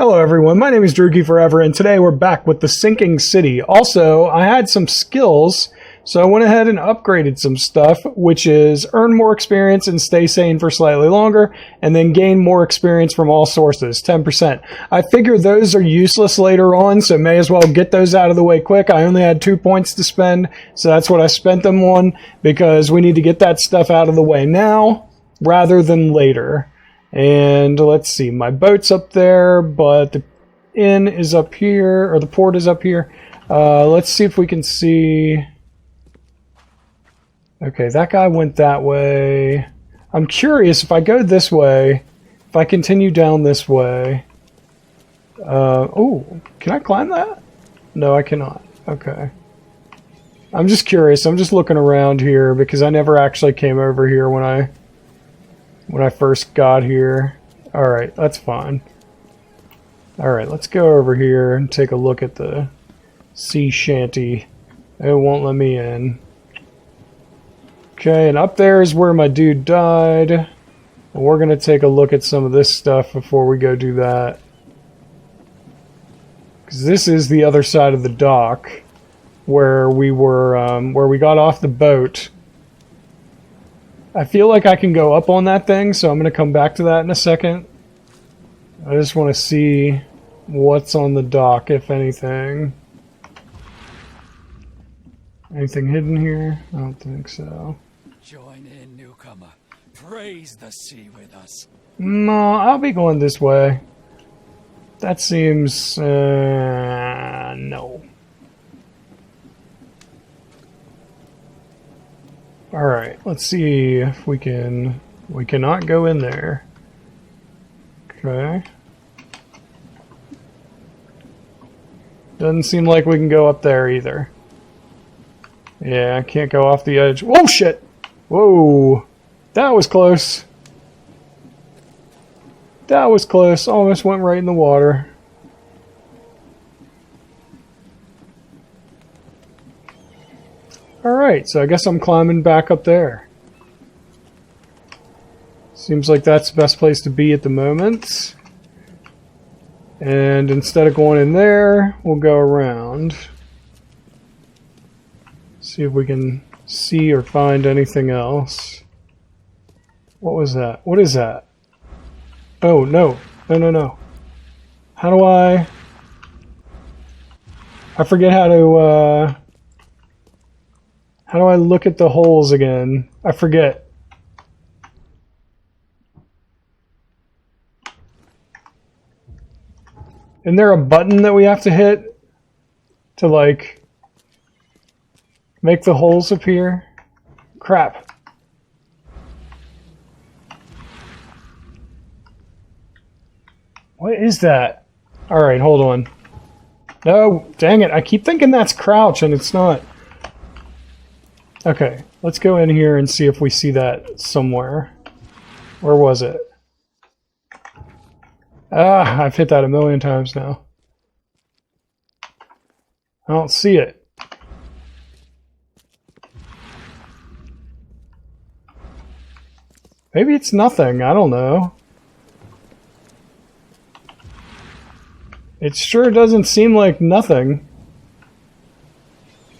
Hello everyone, my name is Droogie Forever, and today we're back with the Sinking City. Also, I had some skills, so I went ahead and upgraded some stuff, which is earn more experience and stay sane for slightly longer, and then gain more experience from all sources, 10%. I figure those are useless later on, so may as well get those out of the way quick. I only had 2 points to spend, so that's what I spent them on, because we need to get that stuff out of the way now, rather than later. And let's see, my boat's up there, but the inn is up here, or the port is up here. Let's see if we can see. Okay, that guy went that way. I'm curious, if I go this way, if I continue down this way. Oh, can I climb that? No, I cannot. Okay. I'm just curious. I'm just looking around here because I never actually came over here when I first got here. Alright, that's fine. Alright, let's go over here and take a look at the sea shanty. It won't let me in. Okay, and up there is where my dude died. We're going to take a look at some of this stuff before we go do that. Because this is the other side of the dock where we were, where we got off the boat. I feel like I can go up on that thing, so I'm going to come back to that in a second. I just want to see what's on the dock, if anything. Anything hidden here? I don't think so. Join in, newcomer. Praise the sea with us. No, I'll be going this way. That seems... no. Alright, let's see if we can... We cannot go in there. Okay. Doesn't seem like we can go up there either. Yeah, I can't go off the edge. Whoa, shit! Whoa! That was close. That was close. Almost went right in the water. Alright, so I guess I'm climbing back up there. Seems like that's the best place to be at the moment. And instead of going in there, we'll go around. See if we can see or find anything else. What was that? What is that? Oh, no. No, no, no. How do I forget how to, how do I look at the holes again? I forget. Isn't there a button that we have to hit to, like, make the holes appear? Crap. What is that? Alright, hold on. No, dang it. I keep thinking that's crouch and it's not. Okay, let's go in here and see if we see that somewhere. Where was it? Ah, I've hit that a million times now. I don't see it. Maybe it's nothing, I don't know. It sure doesn't seem like nothing.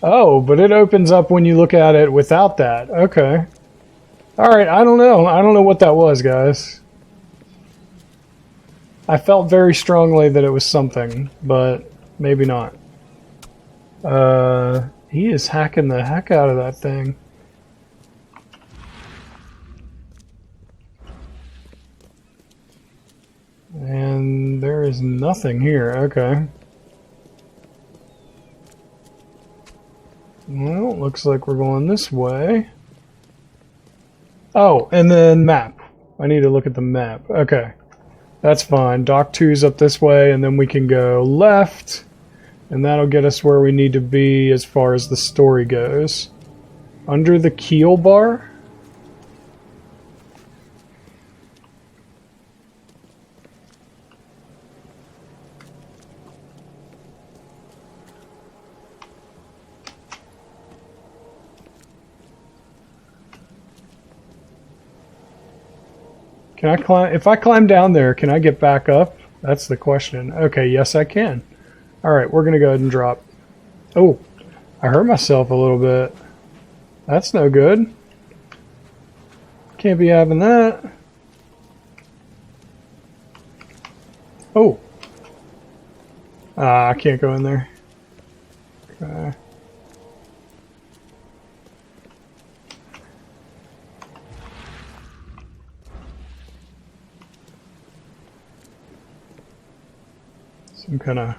Oh, but it opens up when you look at it without that. Okay. Alright, I don't know. I don't know what that was, guys. I felt very strongly that it was something, but maybe not. He is hacking the heck out of that thing. And there is nothing here. Okay. Well, looks like we're going this way. Oh, and then map. I need to look at the map. Okay. That's fine. Dock 2's up this way, and then we can go left, and that'll get us where we need to be as far as the story goes. Under the keel bar? Can I climb? If I climb down there, can I get back up? That's the question. Okay, yes I can. Alright, we're gonna go ahead and drop. Oh, I hurt myself a little bit. That's no good. Can't be having that. Oh. I can't go in there. Okay. Some kind of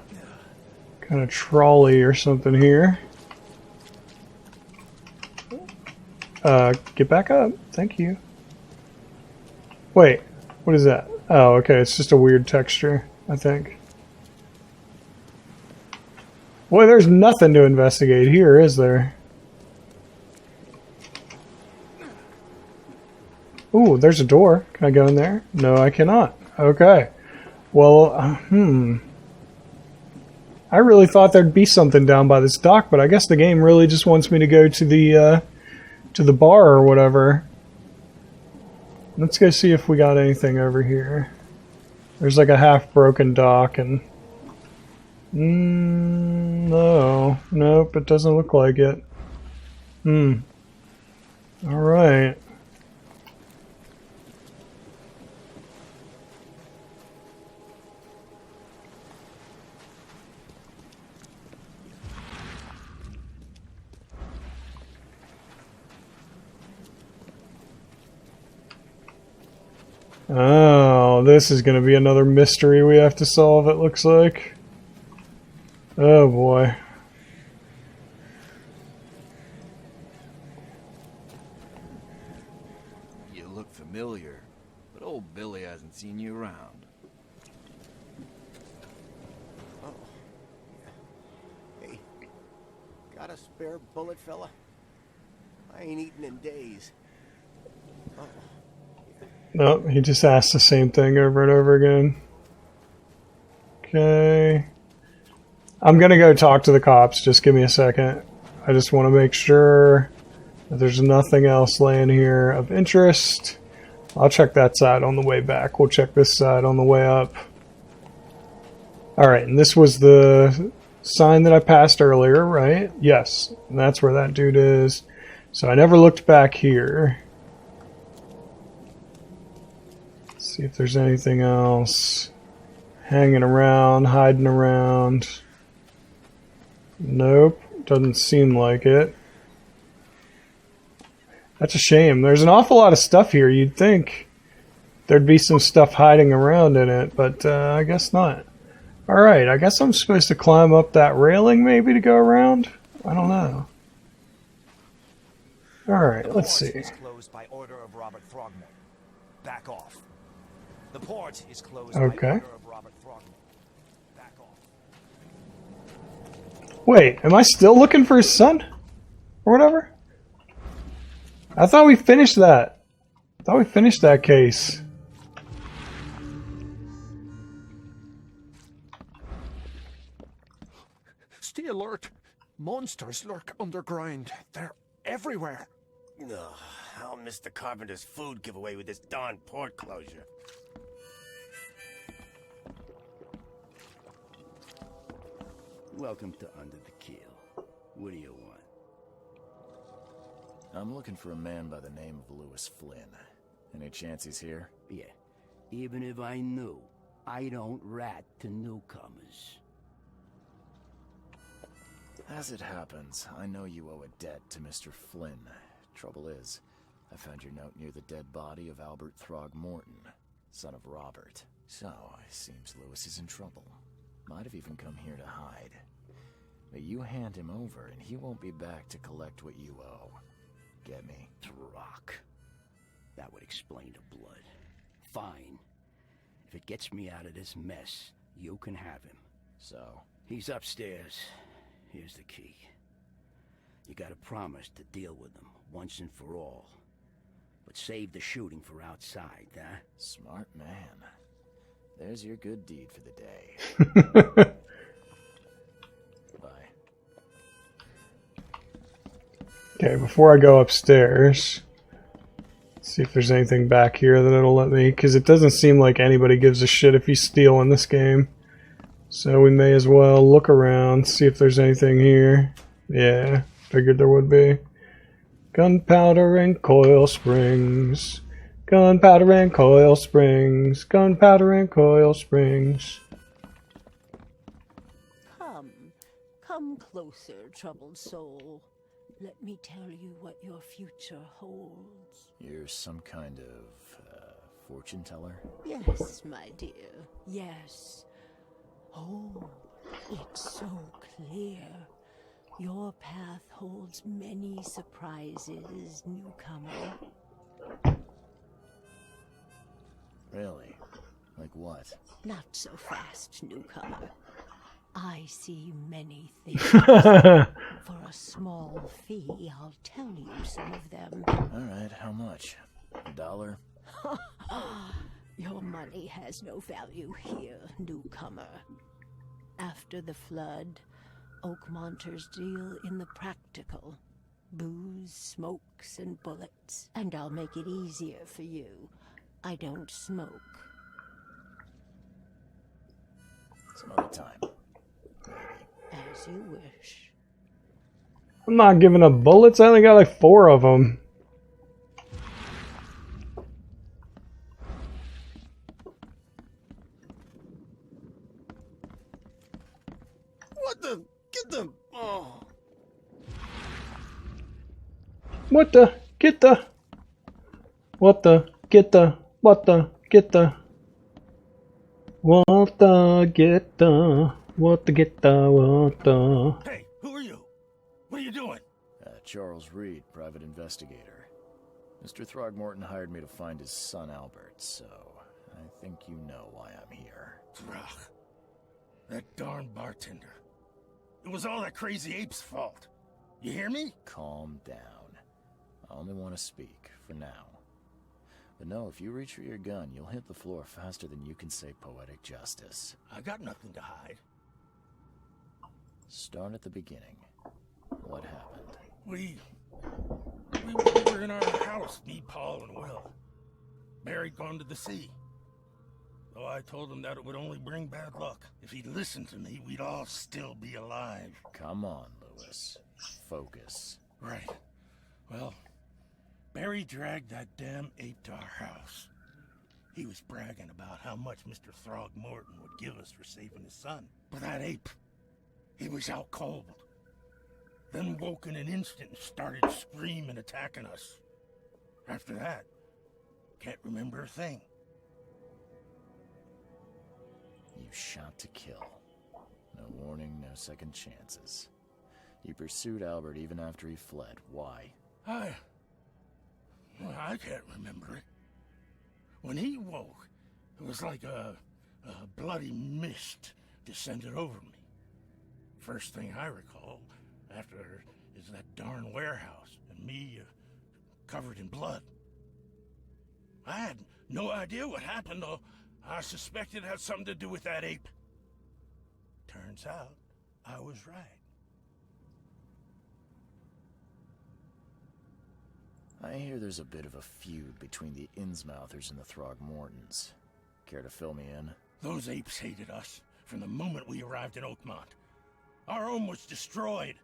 trolley or something here. Get back up. Thank you. Wait, what is that? Oh, okay, it's just a weird texture, I think. Boy, there's nothing to investigate here, is there? Ooh, there's a door. Can I go in there? No, I cannot. Okay. Well, I really thought there'd be something down by this dock, but I guess the game really just wants me to go to the bar or whatever. Let's go see if we got anything over here. There's like a half-broken dock and... no. Nope, it doesn't look like it. Alright. Oh, this is going to be another mystery we have to solve, it looks like. Oh boy. You look familiar, but old Billy hasn't seen you around. Oh. Hey, got a spare bullet, fella? I ain't eaten in days. Oh. Nope, he just asked the same thing over and over again. Okay. I'm gonna go talk to the cops. Just give me a second. I just want to make sure that there's nothing else laying here of interest. I'll check that side on the way back. We'll check this side on the way up. Alright, and this was the sign that I passed earlier, right? Yes, and that's where that dude is. So I never looked back here. See if there's anything else hanging around, hiding around. Nope, doesn't seem like it. That's a shame. There's an awful lot of stuff here. You'd think there'd be some stuff hiding around in it, but I guess not. Alright, I guess I'm supposed to climb up that railing maybe to go around? I don't know. Alright, let's see. The port is closed by order of Robert Throgmorton. Back off. The port is closed by order of Robert Throgmorton. Back off. Wait, am I still looking for his son? Or whatever? I thought we finished that. I thought we finished that case. Stay alert. Monsters lurk underground. They're everywhere. Ugh, I'll miss the carpenter's food giveaway with this darn port closure. Welcome to Under the Keel. What do you want? I'm looking for a man by the name of Lewis Flynn. Any chance he's here? Yeah, even if I knew, I don't rat to newcomers. As it happens, I know you owe a debt to Mr. Flynn. Trouble is, I found your note near the dead body of Albert Throgmorton, son of Robert. So, it seems Lewis is in trouble. Might have even come here to hide. But you hand him over and he won't be back to collect what you owe. Get me? Throck. That would explain the blood. Fine. If it gets me out of this mess, you can have him. So? He's upstairs. Here's the key. You gotta promise to deal with him once and for all. But save the shooting for outside, huh? Smart man. There's your good deed for the day. Bye. Okay, before I go upstairs, let's See if there's anything back here that it'll let me, because it doesn't seem like anybody gives a shit if you steal in this game. So we may as well look around, see if there's anything here. Yeah, figured there would be. Gunpowder and coil springs. Gunpowder and coil springs. Gunpowder and coil springs. Come closer, troubled soul. Let me tell you what your future holds. You're some kind of fortune teller? Yes, my dear, yes. Oh, it's so clear. Your path holds many surprises, newcomer. Really? Like what? Not so fast, newcomer. I see many things. For a small fee, I'll tell you some of them. Alright, how much? $1? Your money has no value here, newcomer. After the flood, Oakmonters deal in the practical. Booze, smokes, and bullets. And I'll make it easier for you. I don't smoke. Some other time. As you wish. I'm not giving up bullets. I only got like 4 of them. What the? Get the... Oh. What the? Get the? What the? Get the? What the? Get the? What the? Get the? What the? Get the? What the? Hey, who are you? What are you doing? Charles Reed, private investigator. Mr. Throgmorton hired me to find his son Albert, so I think you know why I'm here. Throg. That darn bartender. It was all that crazy ape's fault. You hear me? Calm down. I only want to speak, for now. But no, if you reach for your gun, you'll hit the floor faster than you can say poetic justice. I got nothing to hide. Start at the beginning. What happened? We were in our house, me, Paul, and Will. Barry'd gone to the sea. Though I told him that it would only bring bad luck. If he'd listened to me, we'd all still be alive. Come on, Lewis. Focus. Right. Well, Barry dragged that damn ape to our house. He was bragging about how much Mr. Throgmorton would give us for saving his son. But that ape, he was out cold. Then woke in an instant and started screaming, attacking us. After that, can't remember a thing. You shot to kill. No warning, no second chances. You pursued Albert even after he fled. Why? I can't remember it. When he woke, it was like a bloody mist descended over me. First thing I recall after is that darn warehouse and me covered in blood. I had no idea what happened, though. I suspected it had something to do with that ape. Turns out, I was right. I hear there's a bit of a feud between the Innsmouthers and the Throgmortons. Care to fill me in? Those apes hated us from the moment we arrived in Oakmont. Our home was destroyed.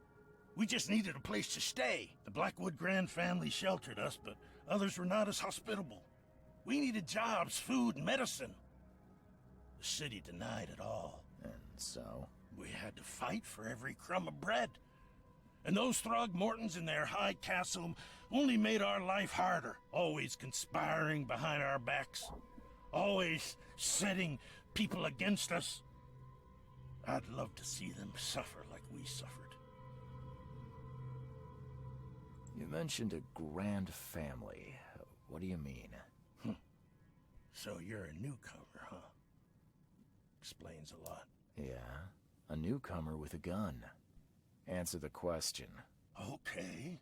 We just needed a place to stay. The Blackwood Grand family sheltered us, but others were not as hospitable. We needed jobs, food, and medicine. The city denied it all. And so? We had to fight for every crumb of bread. And those Throgmortons in their high castle only made our life harder. Always conspiring behind our backs. Always setting people against us. I'd love to see them suffer like we suffered. You mentioned a grand family. What do you mean? So you're a newcomer, huh? Explains a lot. Yeah, a newcomer with a gun. Answer the question. Okay.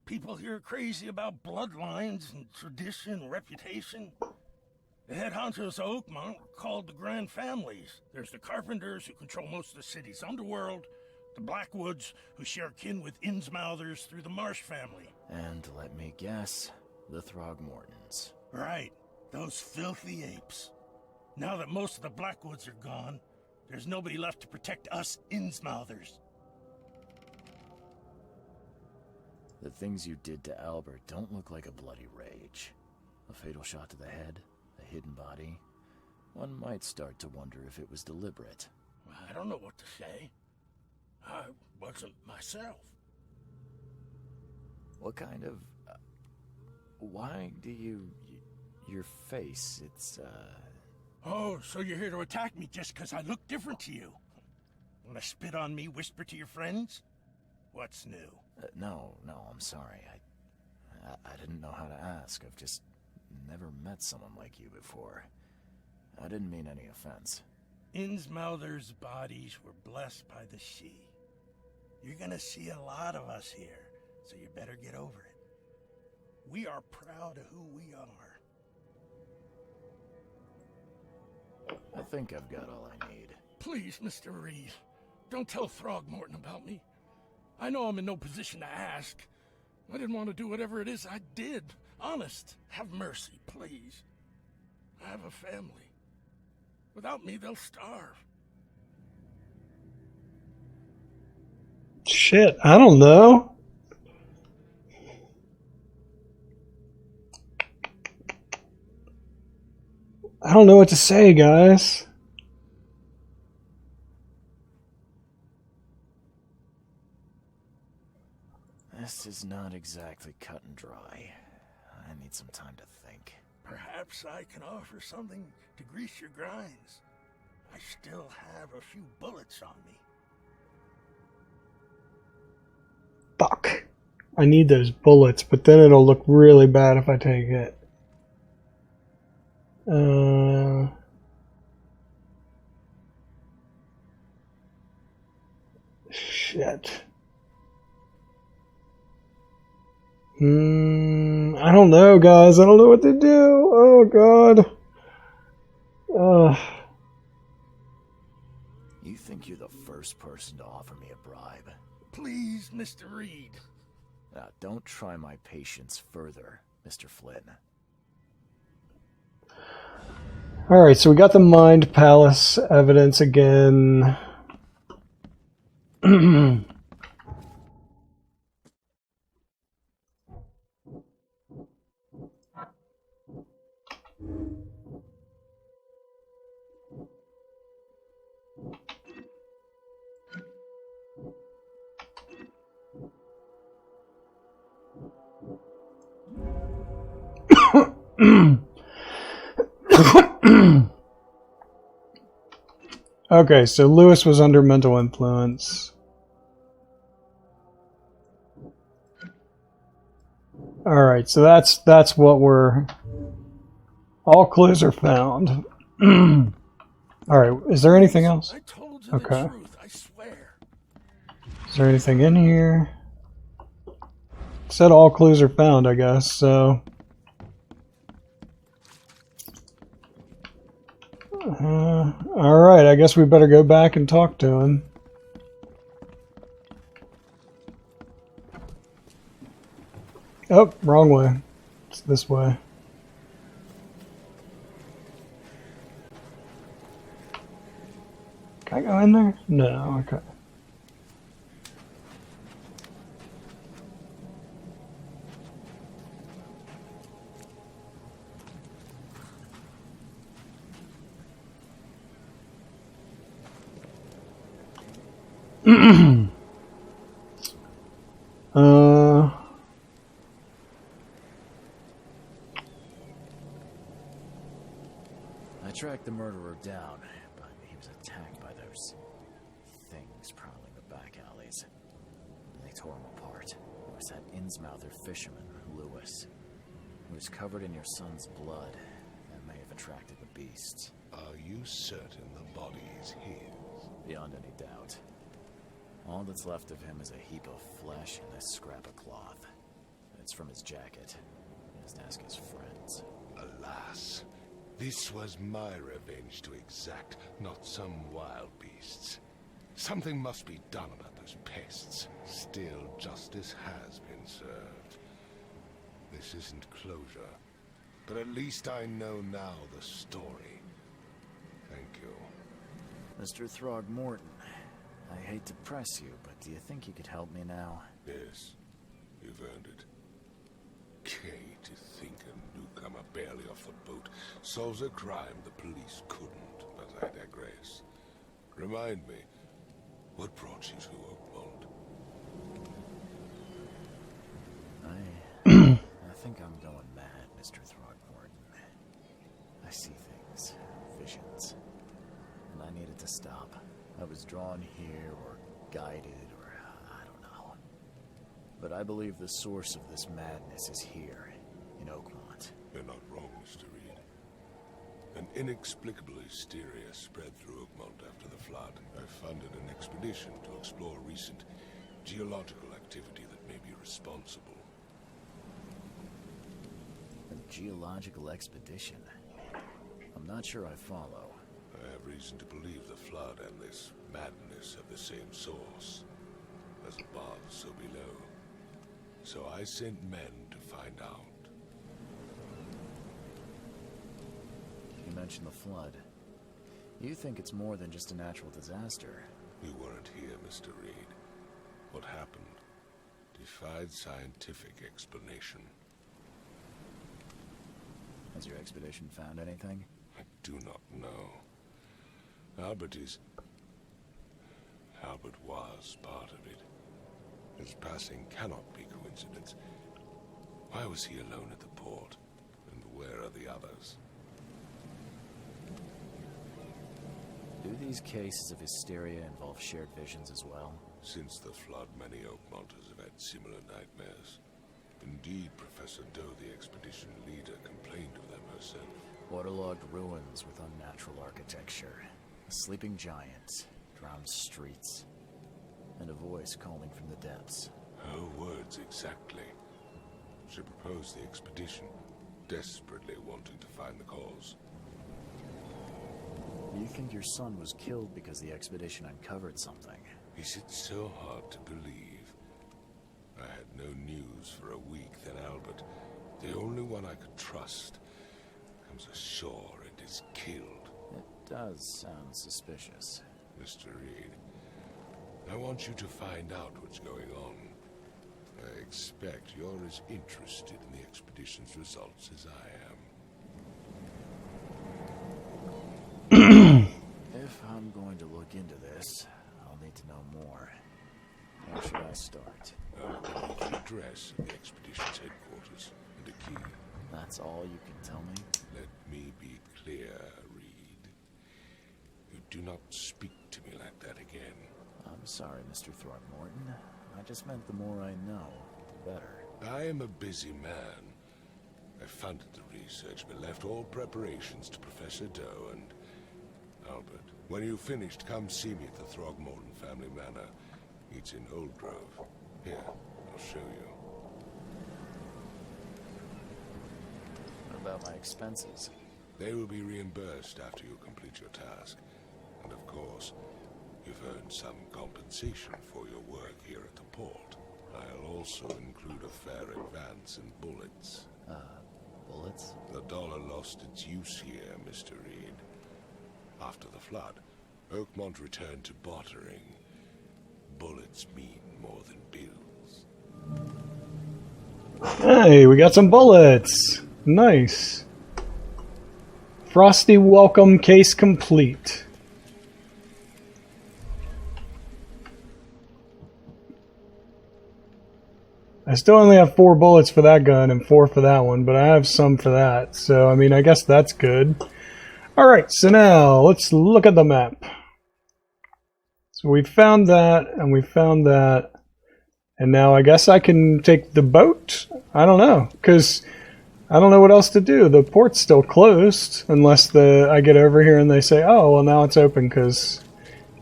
People here are crazy about bloodlines and tradition and reputation. The head honchos of Oakmont are called the Grand Families. There's the Carpenters, who control most of the city's underworld, the Blackwoods, who share kin with Innsmouthers through the Marsh family. And let me guess, The Throgmortons. Right, those filthy apes. Now that most of the Blackwoods are gone, there's nobody left to protect us Innsmouthers. The things you did to Albert don't look like a bloody rage. A fatal shot to the head, a hidden body. One might start to wonder if it was deliberate. I don't know what to say. I wasn't myself. What kind of... why do you... your face, it's, Oh, so you're here to attack me just because I look different to you? Wanna spit on me, whisper to your friends? What's new? no, I'm sorry. I didn't know how to ask. I've just never met someone like you before. I didn't mean any offense. Innsmouthers' bodies were blessed by the sea. You're gonna see a lot of us here, so you better get over it. We are proud of who we are. I think I've got all I need. Please, Mr. Reed, don't tell Throgmorton about me. I know I'm in no position to ask. I didn't want to do whatever it is I did. Honest, have mercy, please. I have a family. Without me, they'll starve. Shit, I don't know. I don't know what to say, guys. This is not exactly cut and dry. I need some time to think. Perhaps I can offer something to grease your grinds. I still have a few bullets on me. Fuck. I need those bullets, but then it'll look really bad if I take it. Shit. I don't know, guys. I don't know what to do. Oh, God. You think you're the first person to offer me a bribe? Please, Mr. Reed. Don't try my patience further, Mr. Flynn. Alright, so we got the Mind Palace evidence again. Okay, so Lewis was under mental influence. Alright, so that's what we're... All clues are found. Alright, is there anything else? I told you Okay. the truth, I swear. Is there anything in here? It said all clues are found, I guess, so... Alright, I guess we better go back and talk to him. Oh, wrong way. It's this way. Can I go in there? No, okay. I tracked the murderer down, but he was attacked by those things prowling the back alleys. They tore him apart. It was that Innsmouther fisherman, Lewis. He was covered in your son's blood. That may have attracted the beasts. Are you certain the body is his? Beyond any doubt. All that's left of him is a heap of flesh and this scrap of cloth. It's from his jacket. Just ask his friends. Alas, this was my revenge to exact, not some wild beast's. Something must be done about those pests. Still, justice has been served. This isn't closure, but at least I know now the story. Thank you. Mr. Throgmorton, I hate to press you, but do you think you could help me now? Yes, you've earned it. Kay, to think a newcomer barely off the boat solves a crime the police couldn't, but I digress. Remind me, what brought you to Oakmont? I think I'm going mad, Mr. Throgmorton. I see things, visions, and I needed to stop. I was drawn here, or guided, or I don't know. But I believe the source of this madness is here, in Oakmont. You're not wrong, Mr. Reed. An inexplicable hysteria spread through Oakmont after the flood. I funded an expedition to explore recent geological activity that may be responsible. A geological expedition? I'm not sure I follow. I have reason to believe the flood and this madness have the same source. As above, so below. So I sent men to find out. You mentioned the flood. You think it's more than just a natural disaster? You weren't here, Mr. Reed. What happened defied scientific explanation. Has your expedition found anything? I do not know. Albert was part of it. His passing cannot be coincidence. Why was he alone at the port? And where are the others? Do these cases of hysteria involve shared visions as well? Since the flood, many Oakmonters have had similar nightmares. Indeed, Professor Doe, the expedition leader, complained of them herself. Waterlogged ruins with unnatural architecture, a sleeping giant, drowned streets, and a voice calling from the depths. Her words exactly. She proposed the expedition, desperately wanting to find the cause. You think your son was killed because the expedition uncovered something? Is it so hard to believe? I had no news for a week, then Albert, the only one I could trust, comes ashore and is killed. It does sound suspicious. Mr. Reed, I want you to find out what's going on. I expect you're as interested in the expedition's results as I am. If I'm going to look into this, I'll need to know more. How should I start? I'll need the address of the expedition's headquarters and a key. That's all you can tell me? Let me be clear, Reed. You do not speak to me like that again. I'm sorry, Mr. Throgmorton. I just meant the more I know, the better. I am a busy man. I funded the research, but left all preparations to Professor Doe and Albert. When you've finished, come see me at the Throgmorton family manor. It's in Old Grove. Here, I'll show you. What about my expenses? They will be reimbursed after you complete your task. And of course, you've earned some compensation for your work here at the port. I'll also include a fair advance in bullets. Bullets? The dollar lost its use here, Mr. Reed. After the flood, Oakmont returned to bartering. Bullets mean more than bills. Hey, we got some bullets. Nice. Frosty welcome case complete. I still only have 4 bullets for that gun and 4 for that one, but I have some for that. So, I mean, I guess that's good. Alright, so now let's look at the map. So we found that, and we found that. And now I guess I can take the boat? I don't know, because I don't know what else to do. The port's still closed, unless I get over here and they say, oh, well now it's open because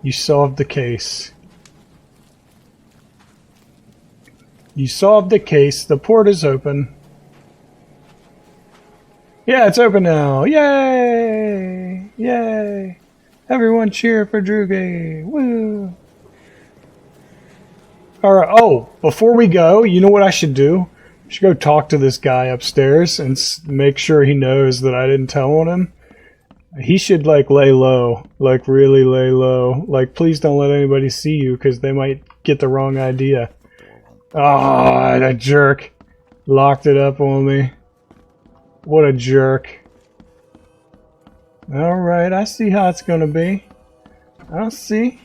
you solved the case. You solved the case. The port is open. Yeah, it's open now. Yay! Yay! Everyone cheer for Drugi. Woo! Alright, oh, before we go, you know what I should do? Should go talk to this guy upstairs and make sure he knows that I didn't tell on him. He should, like, lay low. Like, really lay low. Like, please don't let anybody see you, because they might get the wrong idea. Ah, that jerk. Locked it up on me. What a jerk. Alright, I see how it's gonna be. I see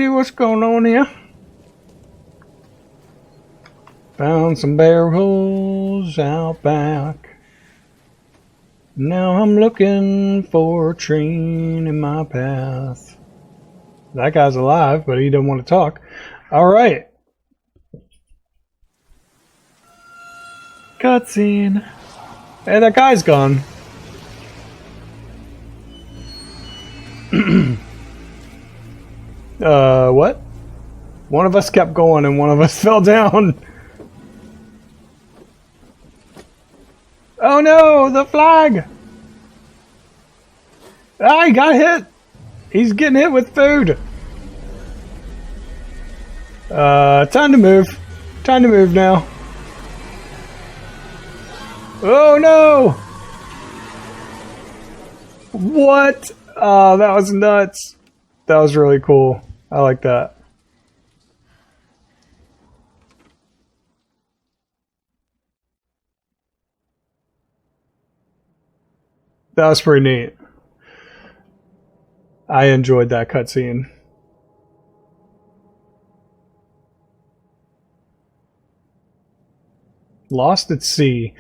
what's going on here. Found some barrels out back. Now I'm looking for a train in my path. That guy's alive, but he doesn't want to talk. Alright. Cutscene. Hey, that guy's gone. What? One of us kept going and one of us fell down. Oh no, the flag! Ah, he got hit! He's getting hit with food! Time to move. Time to move now. Oh no! What? Oh, that was nuts. That was really cool. I like that. That was pretty neat. I enjoyed that cutscene. Lost at Sea.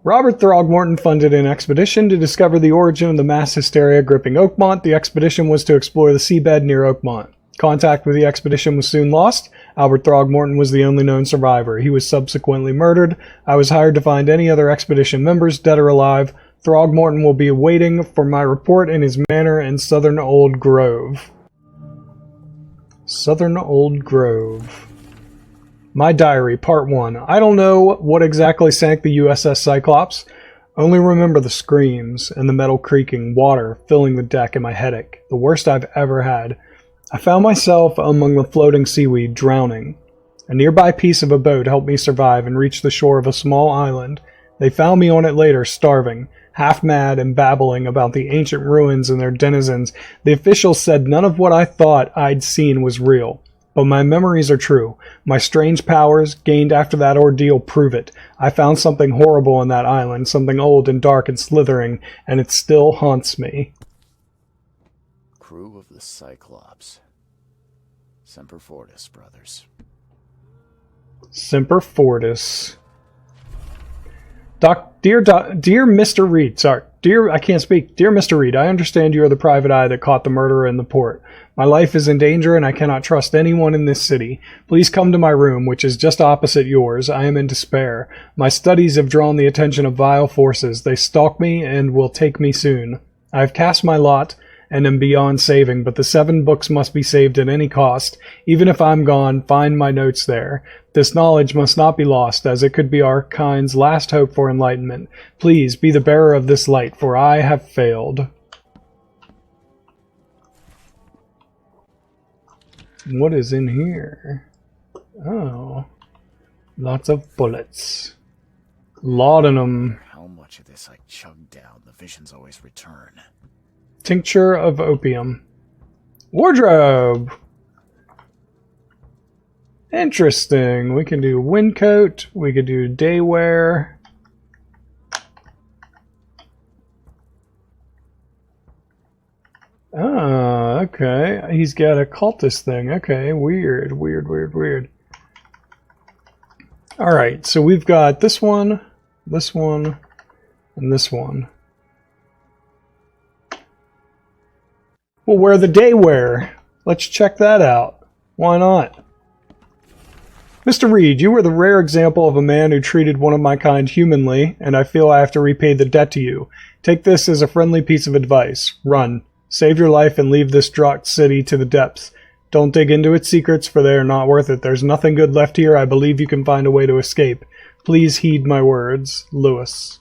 Robert Throgmorton funded an expedition to discover the origin of the mass hysteria gripping Oakmont. The expedition was to explore the seabed near Oakmont. Contact with the expedition was soon lost. Albert Throgmorton was the only known survivor. He was subsequently murdered. I was hired to find any other expedition members, dead or alive. Throgmorton will be waiting for my report in his manor in Southern Old Grove. Southern Old Grove. My Diary, Part 1. I don't know what exactly sank the USS Cyclops. Only remember the screams and the metal creaking, water filling the deck, and my headache. The worst I've ever had. I found myself among the floating seaweed, drowning. A nearby piece of a boat helped me survive and reach the shore of a small island. They found me on it later, starving, half mad and babbling about the ancient ruins and their denizens. The officials said none of what I thought I'd seen was real. But my memories are true. My strange powers, gained after that ordeal, prove it. I found something horrible on that island, something old and dark and slithering, and it still haunts me. Crew of the Cyclops. Semper Fortis, brothers. Semper Fortis. Dear Mr. Reed, I can't speak. Dear Mr. Reed, I understand you are the private eye that caught the murderer in the port. My life is in danger and I cannot trust anyone in this city. Please come to my room, which is just opposite yours. I am in despair. My studies have drawn the attention of vile forces. They stalk me and will take me soon. I have cast my lot and am beyond saving, but the 7 books must be saved at any cost. Even if I'm gone, find my notes there. This knowledge must not be lost, as it could be our kind's last hope for enlightenment. Please be the bearer of this light, for I have failed. What is in here? Oh. Lots of bullets. Laudanum. How much of this I chugged down, the visions always return. Tincture of opium. Wardrobe! Interesting. We can do windcoat. We could do day wear. Ah, okay. He's got a cultist thing. Okay, weird. Alright, so we've got this one, and this one. We'll wear the day wear. Let's check that out. Why not? Mr. Reed, you were the rare example of a man who treated one of my kind humanly, and I feel I have to repay the debt to you. Take this as a friendly piece of advice. Run. Save your life and leave this dropped city to the depths. Don't dig into its secrets, for they are not worth it. There's nothing good left here. I believe you can find a way to escape. Please heed my words. Lewis.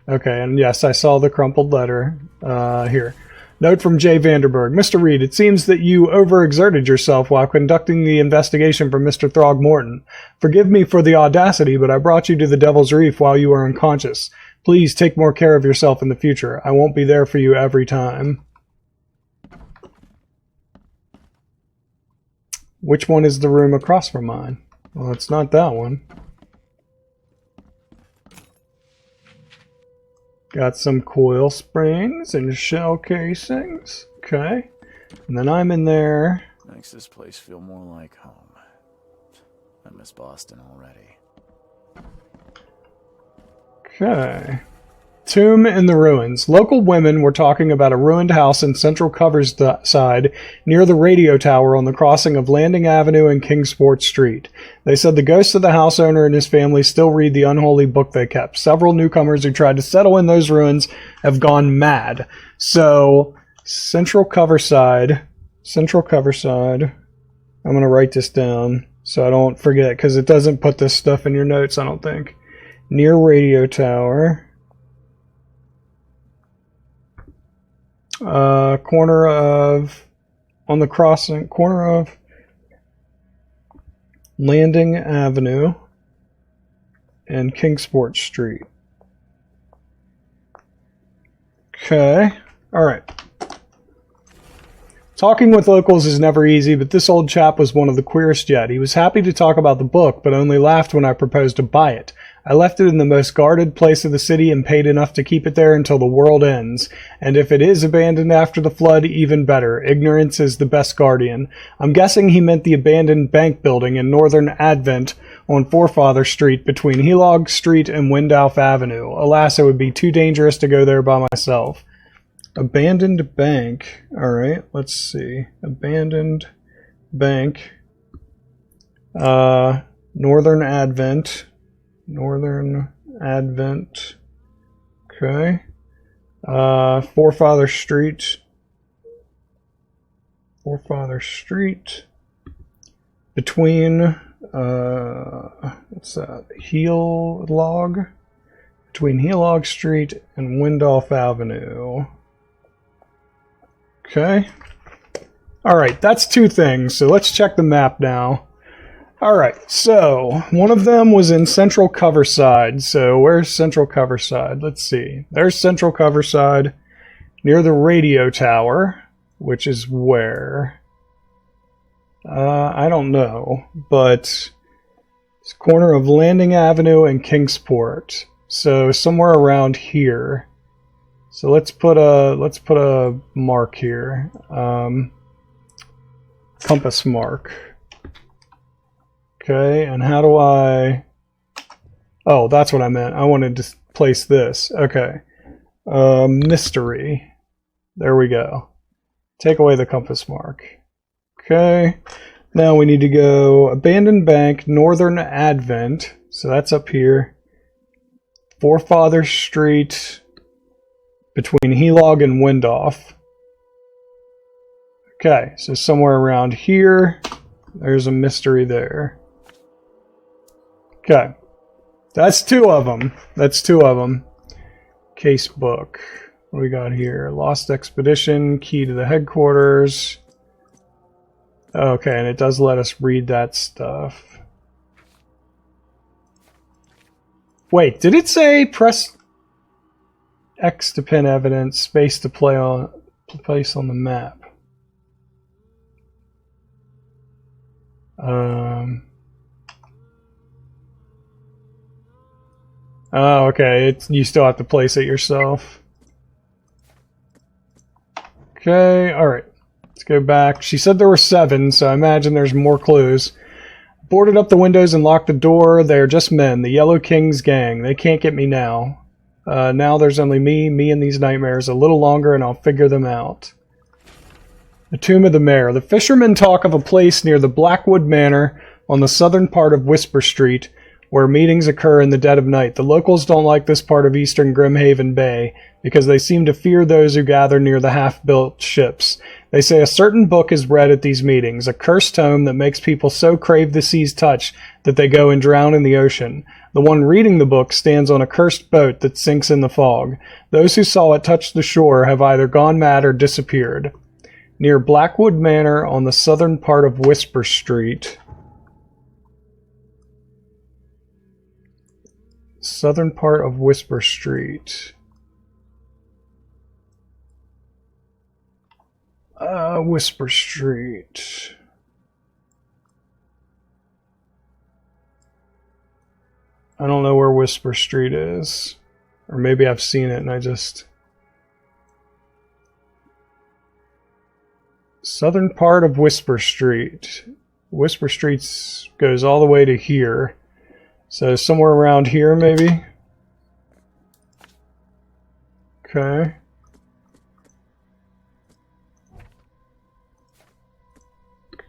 Okay, and yes, I saw the crumpled letter. Here. Note from J. Vanderberg. Mr. Reed, it seems that you overexerted yourself while conducting the investigation for Mr. Throgmorton. Forgive me for the audacity, but I brought you to the Devil's Reef while you were unconscious. Please take more care of yourself in the future. I won't be there for you every time. Which one is the room across from mine? Well, it's not that one. Got some coil springs and shell casings. Okay. And then I'm in there. Makes this place feel more like home. I miss Boston already. Okay. Tomb in the ruins. Local women were talking about a ruined house in Central Coverside near the radio tower on the crossing of Landing Avenue and Kingsport Street. They said the ghosts of the house owner and his family still read the unholy book they kept. Several newcomers who tried to settle in those ruins have gone mad. So, Central Coverside. I'm going to write this down so I don't forget, because it doesn't put this stuff in your notes, I don't think. Near radio tower. Corner of Landing Avenue and Kingsport Street. Okay. Alright. Talking with locals is never easy, but this old chap was one of the queerest yet. He was happy to talk about the book, but only laughed when I proposed to buy it. I left it in the most guarded place of the city and paid enough to keep it there until the world ends. And if it is abandoned after the flood, even better. Ignorance is the best guardian. I'm guessing he meant the abandoned bank building in Northern Advent on Forefather Street between Helog Street and Windalf Avenue. Alas, it would be too dangerous to go there by myself. Abandoned bank. Alright, let's see. Abandoned bank. Northern Advent. Okay. Forefather Street. Between, what's that? Helog? Between Helog Street and Windalf Avenue. Okay. Alright, that's two things, so let's check the map now. Alright, so one of them was in Central Coverside. So where's Central Coverside? Let's see. There's Central Coverside near the radio tower, which is where? I don't know, but it's corner of Landing Avenue and Kingsport. So somewhere around here. So let's put a mark here. Compass mark. Okay, and how do I... Oh, that's what I meant. I wanted to place this. Okay. Mystery. There we go. Take away the compass mark. Okay. Now we need to go Abandoned Bank, Northern Advent. So that's up here. Forefather Street between Helog and Windalf. Okay, so somewhere around here. There's a mystery there. Okay. That's two of them. Case book. What do we got here? Lost Expedition, key to the headquarters. Okay, and it does let us read that stuff. Wait, did it say press X to pin evidence, space to place on the map? Oh, okay. You still have to place it yourself. Okay, alright. Let's go back. She said there were 7, so I imagine there's more clues. Boarded up the windows and locked the door. They are just men. The Yellow King's gang. They can't get me now. Now there's only me and these nightmares. A little longer and I'll figure them out. The Tomb of the Mayor. The fishermen talk of a place near the Blackwood Manor on the southern part of Whisper Street, where meetings occur in the dead of night. The locals don't like this part of eastern Grimhaven Bay because they seem to fear those who gather near the half-built ships. They say a certain book is read at these meetings, a cursed tome that makes people so crave the sea's touch that they go and drown in the ocean. The one reading the book stands on a cursed boat that sinks in the fog. Those who saw it touch the shore have either gone mad or disappeared. Near Blackwood Manor on the southern part of Whisper Street. Southern part of Whisper Street. Whisper Street. I don't know where Whisper Street is. Or maybe I've seen it and I just... Southern part of Whisper Street. Whisper Street goes all the way to here. So somewhere around here, maybe? Okay.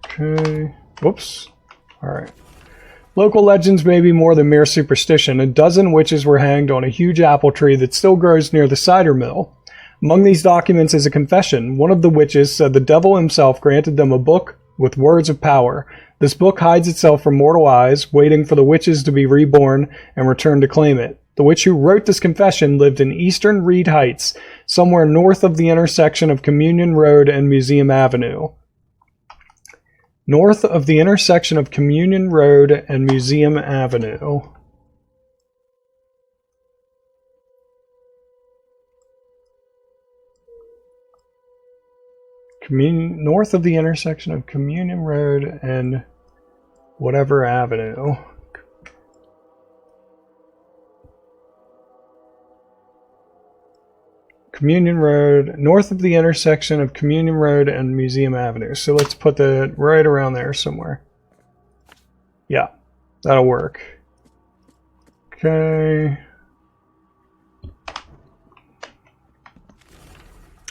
Okay. Whoops. Alright. Local legends may be more than mere superstition. A dozen witches were hanged on a huge apple tree that still grows near the cider mill. Among these documents is a confession. One of the witches said the devil himself granted them a book with words of power. This book hides itself from mortal eyes, waiting for the witches to be reborn and return to claim it. The witch who wrote this confession lived in eastern Reed Heights, somewhere north of the intersection of Communion Road and Museum Avenue. North of the intersection of Communion Road and Museum Avenue. North of the intersection of Communion Road and whatever avenue. Communion Road, north of the intersection of Communion Road and Museum Avenue. So let's put that right around there somewhere. Yeah, that'll work. Okay.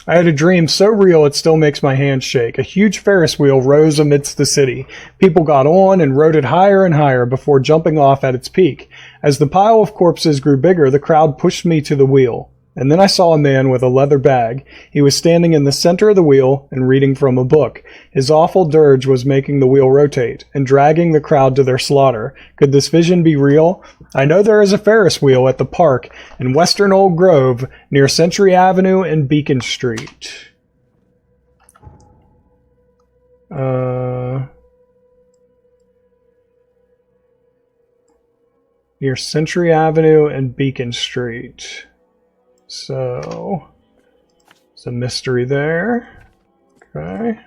I had a dream so real it still makes my hands shake. A huge Ferris wheel rose amidst the city. People got on and rode it higher and higher before jumping off at its peak. As the pile of corpses grew bigger, the crowd pushed me to the wheel. And then I saw a man with a leather bag. He was standing in the center of the wheel and reading from a book. His awful dirge was making the wheel rotate and dragging the crowd to their slaughter. Could this vision be real? I know there is a Ferris wheel at the park in Western Old Grove near Century Avenue and Beacon Street. Near Century Avenue and Beacon Street. So, it's a mystery there. Okay.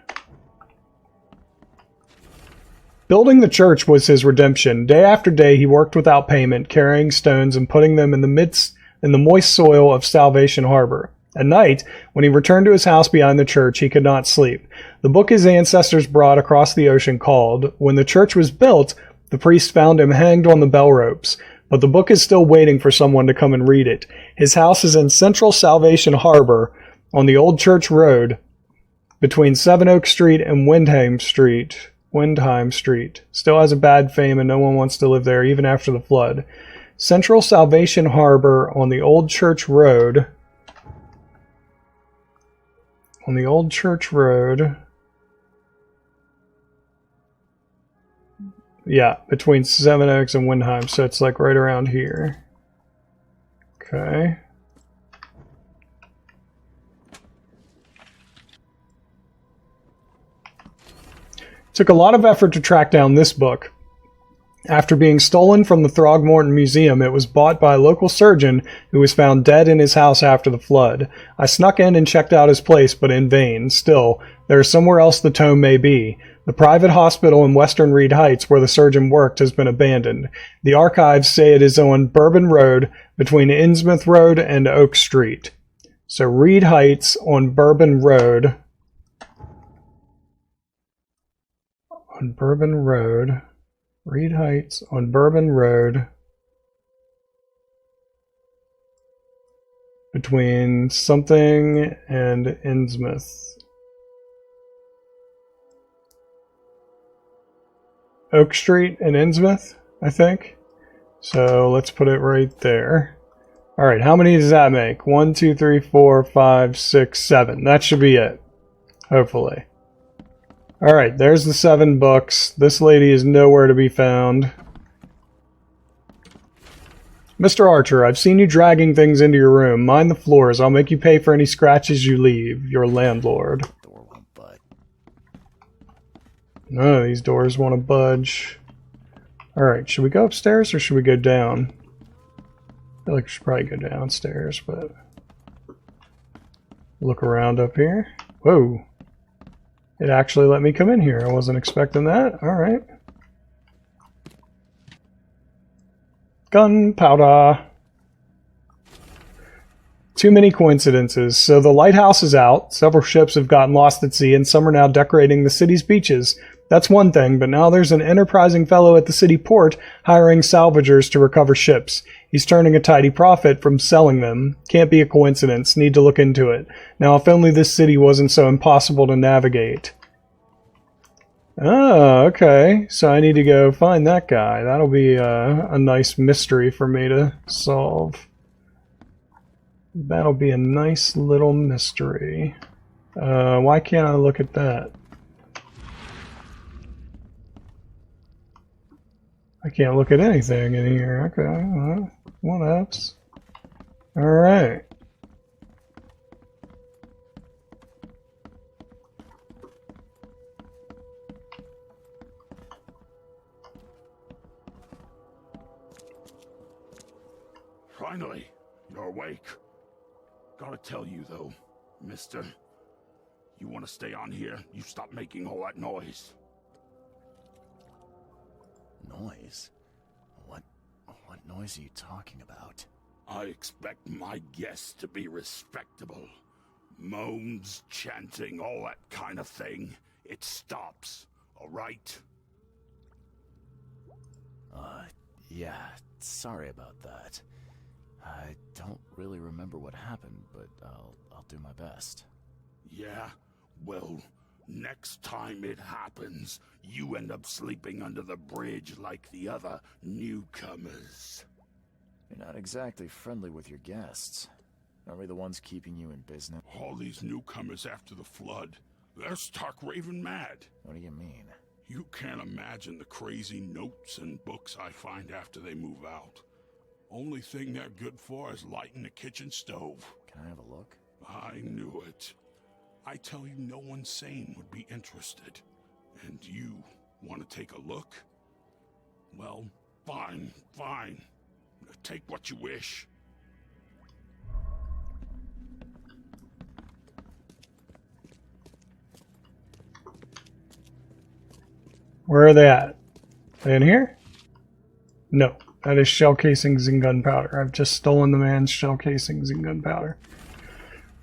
Building the church was his redemption. Day after day he worked without payment, carrying stones and putting them in the moist soil of Salvation Harbor. At night, when he returned to his house behind the church, he could not sleep. The book his ancestors brought across the ocean called. When the church was built, the priest found him hanged on the bell ropes. But the book is still waiting for someone to come and read it. His house is in Central Salvation Harbor on the Old Church Road between Seven Oak Street and Windheim Street. Windheim Street. Still has a bad fame and no one wants to live there even after the flood. Central Salvation Harbor on the Old Church Road. On the Old Church Road. Yeah, between Seven Oaks and Windheim, so it's like right around here. Okay. Took a lot of effort to track down this book. After being stolen from the Throgmorton Museum, it was bought by a local surgeon who was found dead in his house after the flood. I snuck in and checked out his place, but in vain. Still, there is somewhere else the tome may be. The private hospital in Western Reed Heights where the surgeon worked has been abandoned. The archives say it is on Bourbon Road between Innsmouth Road and Oak Street. So Reed Heights on Bourbon Road. On Bourbon Road. Reed Heights on Bourbon Road. Between something and Innsmouth. Oak Street and Innsmouth, I think. So let's put it right there. Alright, how many does that make? 1, 2, 3, 4, 5, 6, 7. That should be it. Hopefully. Alright, there's the 7 books. This lady is nowhere to be found. Mr. Archer, I've seen you dragging things into your room. Mind the floors. I'll make you pay for any scratches you leave. Your landlord. Door won't bud. None of these doors want to budge. Alright, should we go upstairs or should we go down? I feel like we should probably go downstairs, but... Look around up here. Whoa. It actually let me come in here. I wasn't expecting that. Alright. Gunpowder. Too many coincidences. So the lighthouse is out, several ships have gotten lost at sea, and some are now decorating the city's beaches. That's one thing, but now there's an enterprising fellow at the city port hiring salvagers to recover ships. He's turning a tidy profit from selling them. Can't be a coincidence. Need to look into it. Now, if only this city wasn't so impossible to navigate. Oh, okay. So I need to go find that guy. That'll be a nice mystery for me to solve. That'll be a nice little mystery. Why can't I look at that? I can't look at anything in here. Okay, what else? Alright. Finally, you're awake. Gotta tell you though, mister, you want to stay on here, you stop making all that noise. Noise? What noise are you talking about? I expect my guests to be respectable. Moans, chanting, all that kind of thing. It stops, all right? Yeah, sorry about that. I don't really remember what happened, but I'll do my best. Yeah? Well, next time it happens, you end up sleeping under the bridge like the other newcomers. You're not exactly friendly with your guests. Are we the ones keeping you in business? All these newcomers after the flood, they're stark raving mad. What do you mean? You can't imagine the crazy notes and books I find after they move out. Only thing they're good for is lighting the kitchen stove. Can I have a look? I knew it. I tell you, no one sane would be interested. And you want to take a look? Well, fine. Take what you wish. Where are they at? Are they in here? No. That is shell casings and gunpowder. I've just stolen the man's shell casings and gunpowder.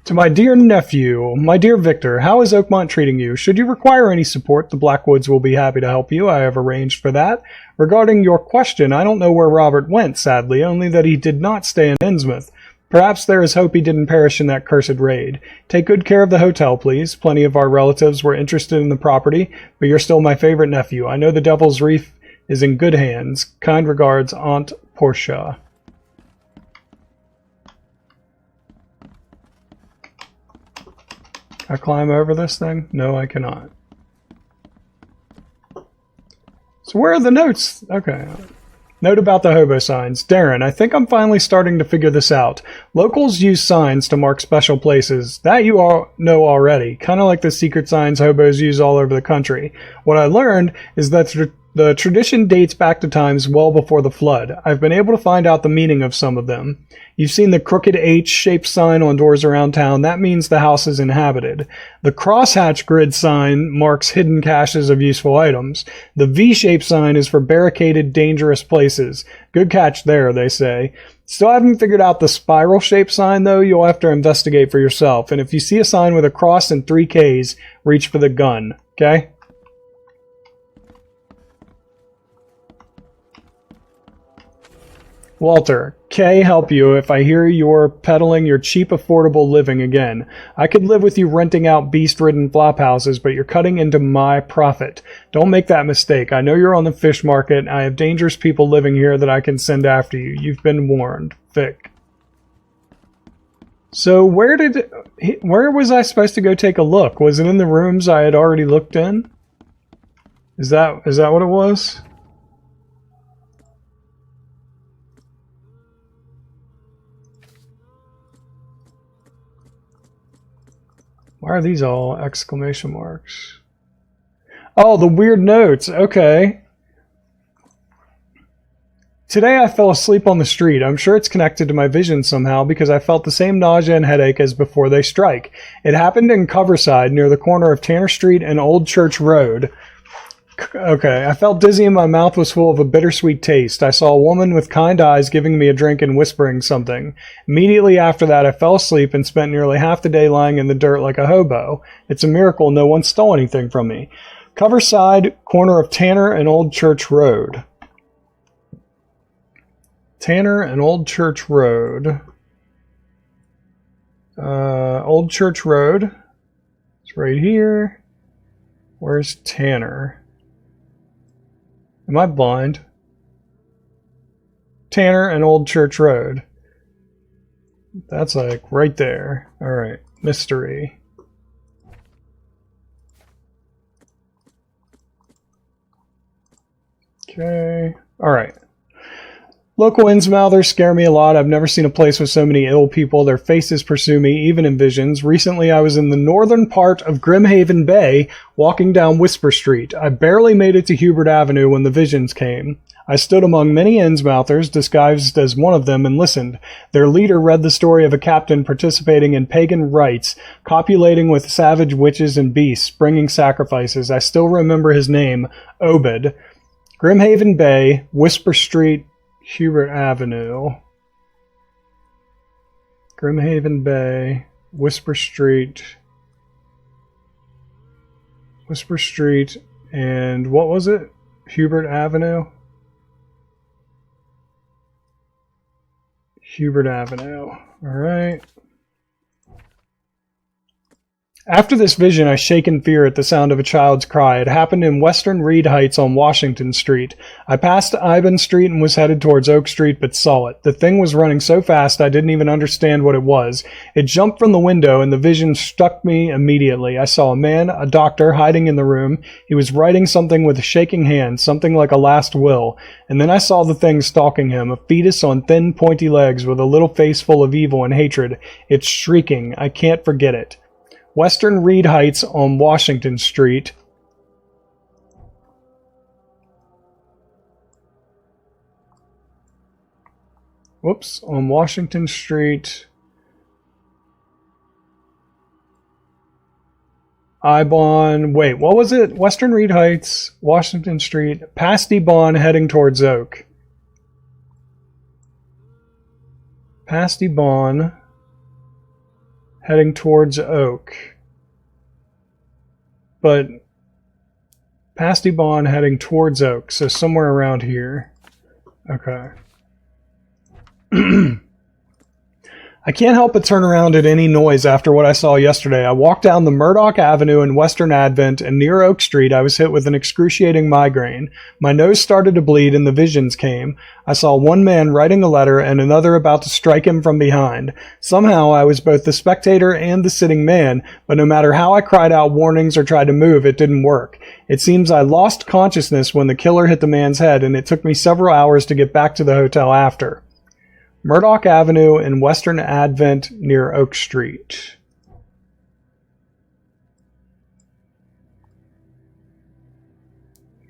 To my dear nephew, my dear Victor, how is Oakmont treating you? Should you require any support, the Blackwoods will be happy to help you. I have arranged for that. Regarding your question, I don't know where Robert went, sadly, only that he did not stay in Innsmouth. Perhaps there is hope he didn't perish in that cursed raid. Take good care of the hotel, please. Plenty of our relatives were interested in the property, but you're still my favorite nephew. I know the Devil's Reef is in good hands. Kind regards, Aunt Portia. Can I climb over this thing? No, I cannot. So where are the notes? Okay. Note about the hobo signs. Darren, I think I'm finally starting to figure this out. Locals use signs to mark special places. That you all know already. Kind of like the secret signs hobos use all over the country. What I learned is that the tradition dates back to times well before the flood. I've been able to find out the meaning of some of them. You've seen the crooked H-shaped sign on doors around town. That means the house is inhabited. The crosshatch grid sign marks hidden caches of useful items. The V-shaped sign is for barricaded, dangerous places. Good catch there, they say. Still haven't figured out the spiral-shaped sign, though. You'll have to investigate for yourself. And if you see a sign with a cross and 3 Ks, reach for the gun. Okay? Walter, K help you if I hear you're peddling your cheap, affordable living again. I could live with you renting out beast-ridden flop houses, but you're cutting into my profit. Don't make that mistake. I know you're on the fish market. I have dangerous people living here that I can send after you. You've been warned. Vic. So where was I supposed to go take a look? Was it in the rooms I had already looked in? Is that what it was? Why are these all exclamation marks? Oh, the weird notes. Okay. Today I fell asleep on the street. I'm sure it's connected to my vision somehow because I felt the same nausea and headache as before they strike. It happened in Coverside near the corner of Tanner Street and Old Church Road. Okay, I felt dizzy and my mouth was full of a bittersweet taste. I saw a woman with kind eyes giving me a drink and whispering something. Immediately after that, I fell asleep and spent nearly half the day lying in the dirt like a hobo. It's a miracle no one stole anything from me. Coverside, corner of Tanner and Old Church Road. Tanner and Old Church Road. Old Church Road. It's right here. Where's Tanner? Am I blind? Tanner and Old Church Road. That's like right there. Alright. Mystery. Okay. Alright. Local Innsmouthers scare me a lot. I've never seen a place with so many ill people. Their faces pursue me, even in visions. Recently, I was in the northern part of Grimhaven Bay, walking down Whisper Street. I barely made it to Hubert Avenue when the visions came. I stood among many Innsmouthers, disguised as one of them, and listened. Their leader read the story of a captain participating in pagan rites, copulating with savage witches and beasts, bringing sacrifices. I still remember his name, Obed. Grimhaven Bay, Whisper Street, Hubert Avenue, Grimhaven Bay, Whisper Street, and what was it? Hubert Avenue? Hubert Avenue. Alright. After this vision, I shake in fear at the sound of a child's cry. It happened in Western Reed Heights on Washington Street. I passed Iban Street and was headed towards Oak Street, but saw it. The thing was running so fast I didn't even understand what it was. It jumped from the window, and the vision struck me immediately. I saw a man, a doctor, hiding in the room. He was writing something with a shaking hand, something like a last will. And then I saw the thing stalking him, a fetus on thin, pointy legs with a little face full of evil and hatred. It's shrieking. I can't forget it. Western Reed Heights on Washington Street. Whoops, on Washington Street. Ibon, wait, what was it? Western Reed Heights, Washington Street, past Ibon heading towards Oak. Past Ibon heading towards Oak. But past Ibon heading towards Oak, so somewhere around here. Okay. I can't help but turn around at any noise after what I saw yesterday. I walked down the Murdoch Avenue in Western Advent, and near Oak Street I was hit with an excruciating migraine. My nose started to bleed and the visions came. I saw one man writing a letter and another about to strike him from behind. Somehow I was both the spectator and the sitting man, but no matter how I cried out warnings or tried to move, it didn't work. It seems I lost consciousness when the killer hit the man's head, and it took me several hours to get back to the hotel after. Murdoch Avenue in Western Advent near Oak Street.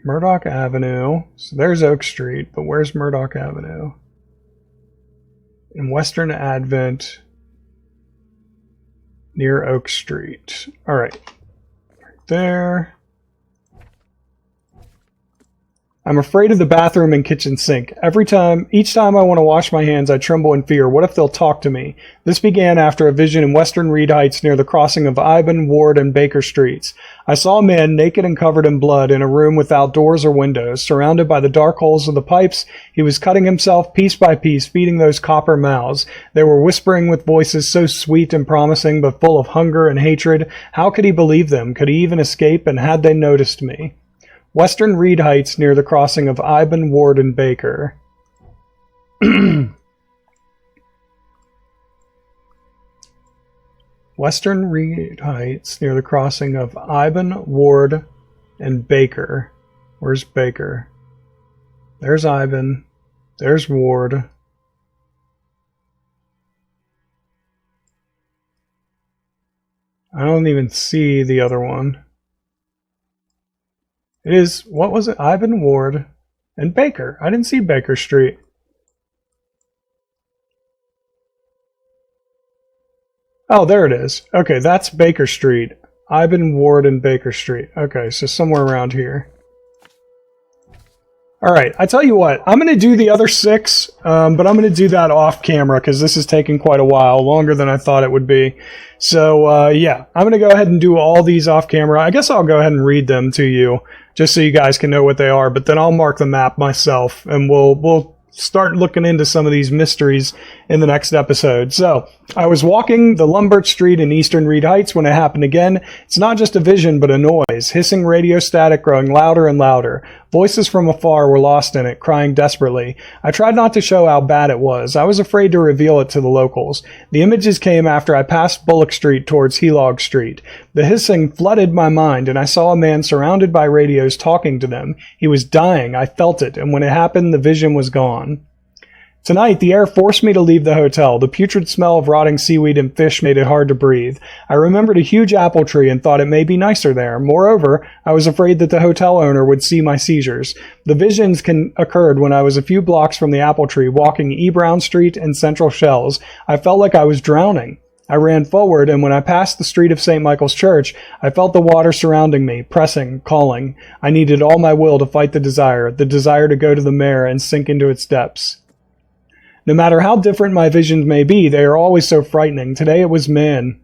Murdoch Avenue. So there's Oak Street, but where's Murdoch Avenue? In Western Advent near Oak Street. Alright. Right there. I'm afraid of the bathroom and kitchen sink. Each time I want to wash my hands, I tremble in fear. What if they'll talk to me? This began after a vision in Western Reed Heights near the crossing of Iban, Ward, and Baker Streets. I saw a man naked and covered in blood in a room without doors or windows. Surrounded by the dark holes of the pipes, he was cutting himself piece by piece, feeding those copper mouths. They were whispering with voices so sweet and promising, but full of hunger and hatred. How could he believe them? Could he even escape? And had they noticed me? Western Reed Heights near the crossing of Iban, Ward, and Baker. Western Reed Heights near the crossing of Iban, Ward, and Baker. Where's Baker? There's Iban. There's Ward. I don't even see the other one. It is, what was it? Ivan Ward and Baker. I didn't see Baker Street. Oh, there it is. Okay, that's Baker Street. Ivan Ward and Baker Street. Okay, so somewhere around here. Alright, I tell you what, I'm going to do the other 6, but I'm going to do that off camera because this is taking quite a while, longer than I thought it would be. So, yeah, I'm going to go ahead and do all these off camera. I guess I'll go ahead and read them to you, just so you guys can know what they are, but then I'll mark the map myself, and we'll start looking into some of these mysteries in the next episode. So, I was walking the Lumbert Street in Eastern Reed Heights when it happened again. It's not just a vision, but a noise. Hissing radio static growing louder and louder. Voices from afar were lost in it, crying desperately. I tried not to show how bad it was. I was afraid to reveal it to the locals. The images came after I passed Bullock Street towards Helog Street. The hissing flooded my mind, and I saw a man surrounded by radios talking to them. He was dying. I felt it, and when it happened, the vision was gone. Tonight, the air forced me to leave the hotel. The putrid smell of rotting seaweed and fish made it hard to breathe. I remembered a huge apple tree and thought it may be nicer there. Moreover, I was afraid that the hotel owner would see my seizures. The visions occurred when I was a few blocks from the apple tree, walking E. Brown Street and Central Shells. I felt like I was drowning. I ran forward, and when I passed the street of St. Michael's Church, I felt the water surrounding me, pressing, calling. I needed all my will to fight the desire to go to the mare and sink into its depths. No matter how different my visions may be, they are always so frightening. Today it was man.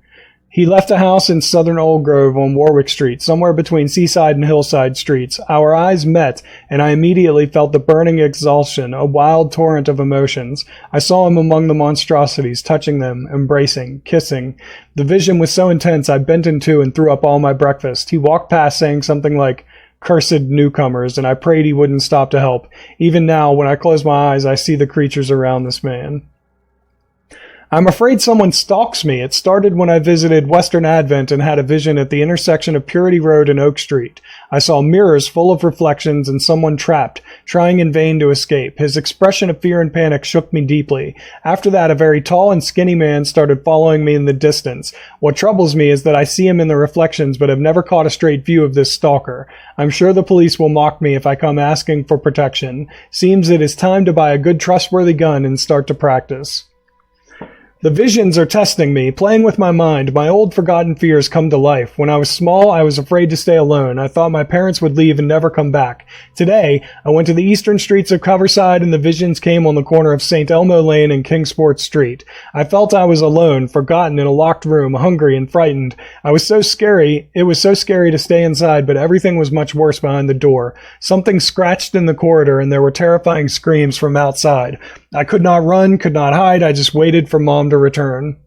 He left a house in southern Old Grove on Warwick Street, somewhere between Seaside and Hillside Streets. Our eyes met, and I immediately felt the burning exhaustion, a wild torrent of emotions. I saw him among the monstrosities, touching them, embracing, kissing. The vision was so intense I bent in two and threw up all my breakfast. He walked past saying something like, "Cursed newcomers," and I prayed he wouldn't stop to help. Even now, when I close my eyes, I see the creatures around this man. I'm afraid someone stalks me. It started when I visited Western Advent and had a vision at the intersection of Purity Road and Oak Street. I saw mirrors full of reflections and someone trapped, trying in vain to escape. His expression of fear and panic shook me deeply. After that, a very tall and skinny man started following me in the distance. What troubles me is that I see him in the reflections but have never caught a straight view of this stalker. I'm sure the police will mock me if I come asking for protection. Seems it is time to buy a good trustworthy gun and start to practice. The visions are testing me, playing with my mind. My old forgotten fears come to life. When I was small, I was afraid to stay alone. I thought my parents would leave and never come back. Today, I went to the eastern streets of Coverside and the visions came on the corner of St. Elmo Lane and Kingsport Street. I felt I was alone, forgotten in a locked room, hungry and frightened. It was so scary to stay inside, but everything was much worse behind the door. Something scratched in the corridor and there were terrifying screams from outside. I could not run, could not hide. I just waited for Mom to return.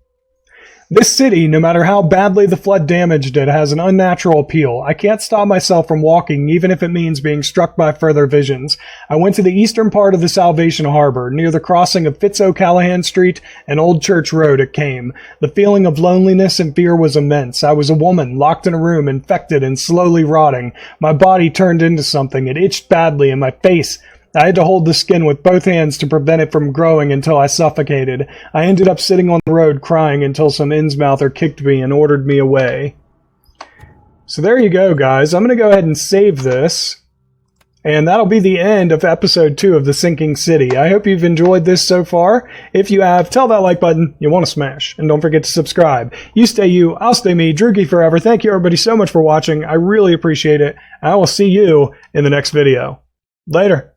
This city, no matter how badly the flood damaged it, has an unnatural appeal. I can't stop myself from walking, even if it means being struck by further visions. I went to the eastern part of the Salvation Harbor, near the crossing of Fitz-O'Callahan Street and Old Church Road it came. The feeling of loneliness and fear was immense. I was a woman, locked in a room, infected and slowly rotting. My body turned into something. It itched badly, and my face... I had to hold the skin with both hands to prevent it from growing until I suffocated. I ended up sitting on the road crying until some Innsmouther kicked me and ordered me away. So there you go, guys. I'm going to go ahead and save this. And that'll be the end of episode 2 of The Sinking City. I hope you've enjoyed this so far. If you have, tell that like button you want to smash. And don't forget to subscribe. You stay you, I'll stay me, Drugi forever. Thank you everybody so much for watching. I really appreciate it. I will see you in the next video. Later.